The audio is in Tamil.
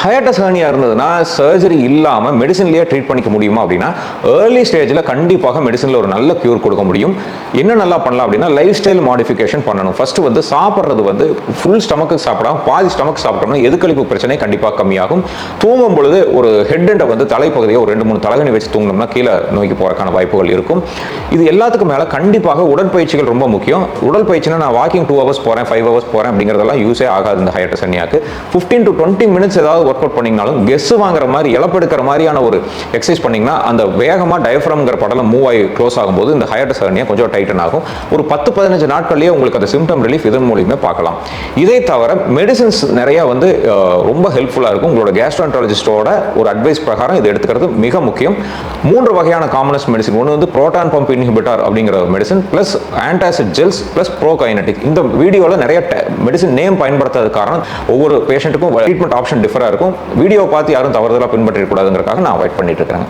ஹையட்டஸ் ஹெர்னியா இருந்ததுன்னா சர்ஜரி இல்லாமல் மெடிசன்லேயே ட்ரீட் பண்ணிக்க முடியுமா அப்படின்னா ஏர்லி ஸ்டேஜில் கண்டிப்பாக மெடிசனில் ஒரு நல்ல க்யூர் கொடுக்க முடியும். என்ன நல்லா பண்ணலாம் அப்படின்னா லைஃப் ஸ்டைல் மாடிஃபிகேஷன் பண்ணணும். ஃபர்ஸ்ட் வந்து சாப்பிட்றது வந்து ஃபுல் ஸ்டமக்கு சாப்பிடாம பாதி ஸ்டமக் சாப்பிட்டோம்னா எதுக்கழிப்பு பிரச்சனை கண்டிப்பாக கம்மியாகும். தூங்கும் பொழுது ஒரு ஹெட் அண்டை வந்து தலைப்பகுதியை ஒரு 2-3 தலைகணி வச்சு தூங்கினோம்னா கீழே நோய்க்கு போறதுக்கான வாய்ப்புகள் இருக்கும். இது எல்லாத்துக்கும் மேலே கண்டிப்பாக உடற்பயிற்சிகள் ரொம்ப முக்கியம். உடற்பயிற்சினா நான் வாக்கிங் 2 hours போகிறேன் 5 hours போகிறேன் அப்படிங்கிறதெல்லாம் யூஸே ஆகாது. இந்த ஹையட்டஸ் ஹெர்னியாக்கு 15 to 20 minutes ஏதாவது ஒர்க் அவுட் பண்ணிங்கனாலும் கெஸ் வாங்குற மாதிரி இழப்பெடுக்கிற மாதிரியான ஒரு எக்ஸசைஸ் பண்ணிங்கன்னா அந்த வேகமாக டயஃப்ரம்ங்கிற படலம் மூவ் ஆகி க்ளோஸ் ஆகும்போது இந்த ஹையட்டஸ் ஹெர்னியா கொஞ்சம் டைட்டன் ஆகும். ஒரு 10-15 நாட்கள்லேயே உங்களுக்கு அந்த சிம்டம் ரிலீஃப் இதன் மூலியமே பார்க்கலாம். இதை தவிர மெடிசின்ஸ் நிறைய வந்து ரொம்ப ஹெல்ப்ஃபுல்லாக இருக்கும். உங்களோட கேஸ்ட்ரோஎன்டராலஜிஸ்டோட ஒரு அட்வைஸ் பிரகாரம் இதை எடுத்துக்கிறது மிக முக்கியம். 3 வகையான காமனஸ்ட் மெடிசின். ஒன்று வந்து புரோட்டான் பம்ப் இன்ஹிபிட்டார் அப்படிங்கிற medicine plus antacid gels plus prokinetic. இந்த வீடியோவில் நிறைய மெடிசின் நேம் பயன்படுத்தாத காரணம் ஒவ்வொரு பேஷண்ட்டுக்கும் ட்ரீட்மெண்ட் ஆப்ஷன் டிஃபராக இருக்கும். வீடியோ பார்த்து யாரும் தவறுதலாக பின்பற்றிடக்கூடாதுங்கிறதுக்காக நான் அவாய்ட் பண்ணிட்டு இருக்கிறேன்.